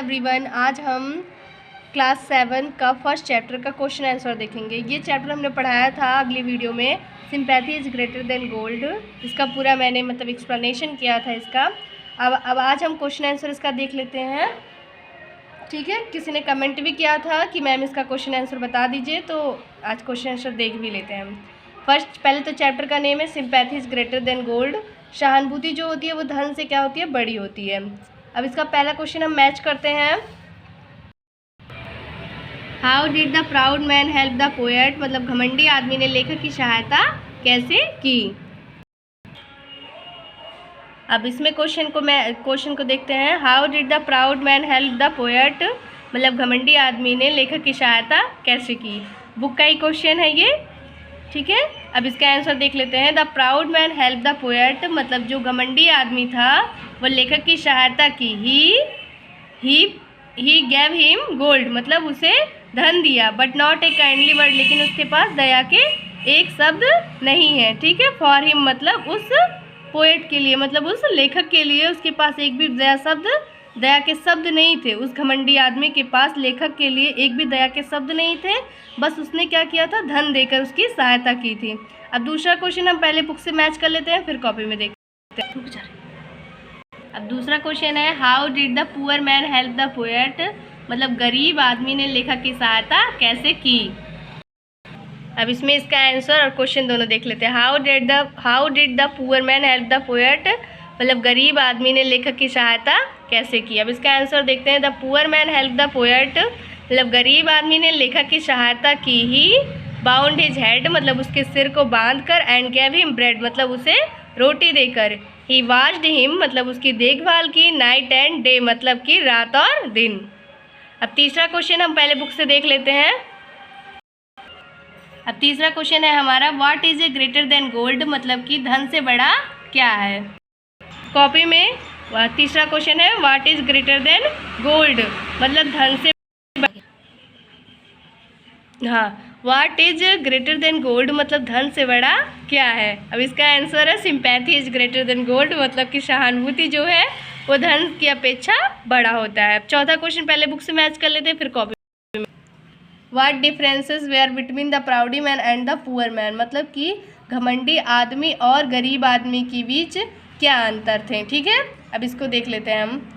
Everyone, आज हम class 7 का फर्स्ट चैप्टर का क्वेश्चन आंसर देखेंगे। ये चैप्टर हमने पढ़ाया था अगली वीडियो में, sympathy is greater than gold. इसका पूरा मैंने एक्सप्लेनेशन किया था इसका। अब आज हम क्वेश्चन आंसर इसका देख लेते हैं। ठीक है, किसी ने कमेंट भी किया था कि मैम इसका क्वेश्चन आंसर बता दीजिए, तो आज क्वेश्चन आंसर देख भी लेते हैं हम। पहले तो चैप्टर का नेम है sympathy is greater than gold. सहानुभूति जो होती है वो धन से क्या होती है, बड़ी होती है। अब इसका पहला क्वेश्चन हम मैच करते हैं। How did the proud man help the poet, मतलब घमंडी आदमी ने लेखक की सहायता कैसे की। अब इसमें क्वेश्चन को देखते हैं। How did the proud man help the poet, मतलब घमंडी आदमी ने लेखक की सहायता कैसे की। बुक का ही क्वेश्चन है ये। ठीक है, अब इसका आंसर देख लेते हैं। The proud man help the poet, मतलब जो घमंडी आदमी था वो लेखक की सहायता की। ही गैव हिम गोल्ड, मतलब उसे धन दिया। But not a kindly word, लेकिन उसके पास दया के एक शब्द नहीं है। ठीक है, फॉर हिम मतलब उस पोएट के लिए, मतलब उस लेखक के लिए उसके पास एक भी दया के शब्द नहीं थे। उस घमंडी आदमी के पास लेखक के लिए एक भी दया के शब्द नहीं थे। बस उसने क्या किया था, धन देकर उसकी सहायता की थी। अब दूसरा क्वेश्चन हम पहले बुक से मैच कर लेते हैं, फिर कॉपी में देखते हैं। अब दूसरा क्वेश्चन है, how did the poor man help the poet, मतलब गरीब आदमी ने लेखक की सहायता कैसे की। अब इसमें इसका आंसर और क्वेश्चन दोनों देख लेते हैं। How did the poor man help the poet, मतलब गरीब आदमी ने लेखक की सहायता कैसे की। अब इसका आंसर देखते हैं। The poor man help the poet, मतलब गरीब आदमी ने लेखक की सहायता की। ही बाउंड हिज हेड, मतलब उसके सिर को बांधकर। एंड गैव हिम ब्रेड, मतलब उसे रोटी देकर। ही वाच्ड हिम, मतलब उसकी देखभाल की। नाइट एंड डे, मतलब कि रात और दिन। अब तीसरा क्वेश्चन हम पहले बुक से देख लेते हैं। अब तीसरा क्वेश्चन है हमारा, what is a greater than gold, मतलब कि धन से बड़ा क्या है। कॉपी में तीसरा क्वेश्चन है, what is greater than gold, मतलब धन से, हाँ, what is greater than gold, मतलब धन से बड़ा क्या है। अब इसका आंसर है sympathy is greater than gold, मतलब कि सहानुभूति जो है वो धन की अपेक्षा बड़ा होता है। चौथा क्वेश्चन पहले बुक से मैच कर लेते हैं, फिर कॉपी में। What differences were between the proudy man and the poor man, मतलब कि घमंडी आदमी और गरीब आदमी के बीच क्या अंतर थे। ठीक है, अब इसको देख लेते हैं हम।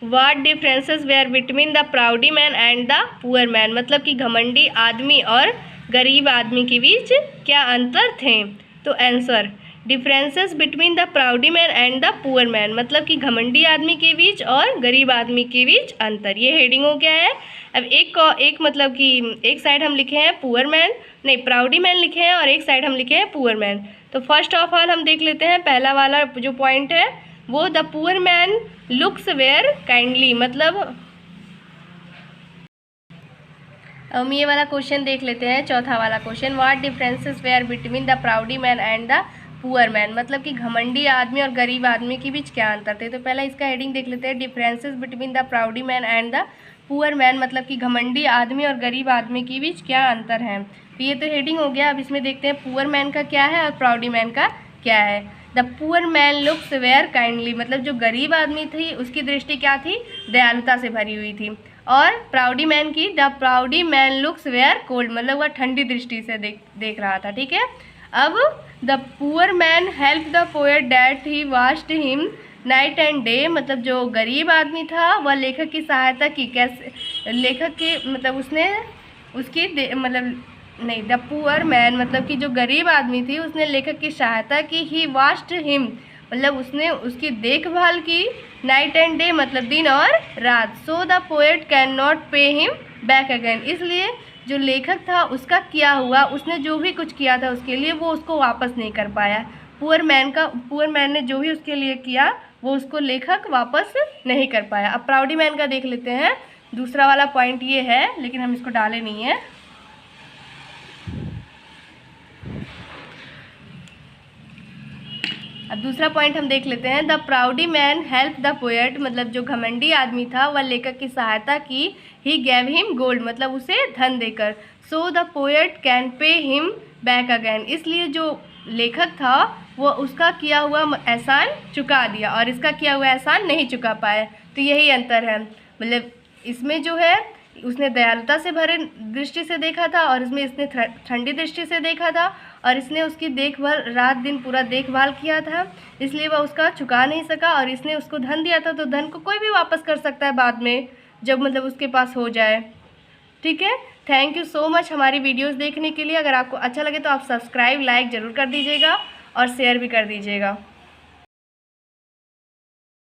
What differences were between the proudy man and the poor man, मतलब कि घमंडी आदमी और गरीब आदमी के बीच क्या अंतर थे। तो answer, differences between the proudy man and the poor man, मतलब कि घमंडी आदमी के बीच और गरीब आदमी के बीच अंतर। ये हेडिंग हो गया है। अब एक मतलब कि एक साइड हम लिखे हैं पुअर मैन, नहीं प्राउडी मैन लिखे हैं, और एक साइड हम लिखे हैं पुअर मैन। तो फर्स्ट ऑफ ऑल हम देख लेते हैं पहला वाला जो पॉइंट है वो, the poor man looks were kindly, मतलब हम ये वाला क्वेश्चन देख लेते हैं। चौथा वाला question, what differences were between the proudy man and the poor man, मतलब कि घमंडी आदमी और गरीब आदमी के बीच क्या अंतर थे। तो पहला इसका हेडिंग देख लेते हैं, differences between the proudy man and the poor man, मतलब कि घमंडी आदमी और गरीब आदमी के बीच क्या अंतर है। तो ये तो हेडिंग हो गया। अब इसमें देखते हैं पुअर मैन का क्या है और प्राउडी मैन का क्या है। The poor man looks were kindly, मतलब जो गरीब आदमी थी उसकी दृष्टि क्या थी, दयालुता से भरी हुई थी। और प्राउडी मैन की, the proudy man looks were cold, मतलब वह ठंडी दृष्टि से देख रहा था। ठीक है, अब the poor man help the poet that he watched him night and day, मतलब जो गरीब आदमी था वह लेखक की सहायता की। कैसे, लेखक की मतलब उसने उसकी मतलब नहीं, द पुअर मैन मतलब कि जो गरीब आदमी थी उसने लेखक की सहायता की। ही वाच्ड हिम, मतलब उसने उसकी देखभाल की। नाइट एंड डे, मतलब दिन और रात। So the poet can not pay him back again, इसलिए जो लेखक था उसका किया हुआ, उसने जो भी कुछ किया था उसके लिए वो उसको वापस नहीं कर पाया। पुअर मैन ने जो भी उसके लिए किया वो उसको लेखक वापस नहीं कर पाया। अब प्राउडी मैन का देख लेते हैं। दूसरा वाला पॉइंट ये है, लेकिन हम इसको डाले नहीं है। अब दूसरा पॉइंट हम देख लेते हैं। The proudy man help the poet, मतलब जो घमंडी आदमी था वह लेखक की सहायता की। ही गैव हिम गोल्ड, मतलब उसे धन देकर। So the poet can pay him back again, इसलिए जो लेखक था वो उसका किया हुआ एहसान चुका दिया और इसका किया हुआ एहसान नहीं चुका पाए। तो यही अंतर है, मतलब इसमें जो है उसने दयालुता से भरे दृष्टि से देखा था और इसमें इसने ठंडी दृष्टि से देखा था और इसने उसकी देखभाल रात दिन पूरा देखभाल किया था, इसलिए वह उसका चुका नहीं सका। और इसने उसको धन दिया था तो धन को कोई भी वापस कर सकता है बाद में, जब मतलब उसके पास हो जाए। ठीक है, थैंक यू सो मच हमारी वीडियोस देखने के लिए। अगर आपको अच्छा लगे तो आप सब्सक्राइब लाइक ज़रूर कर दीजिएगा और शेयर भी कर दीजिएगा।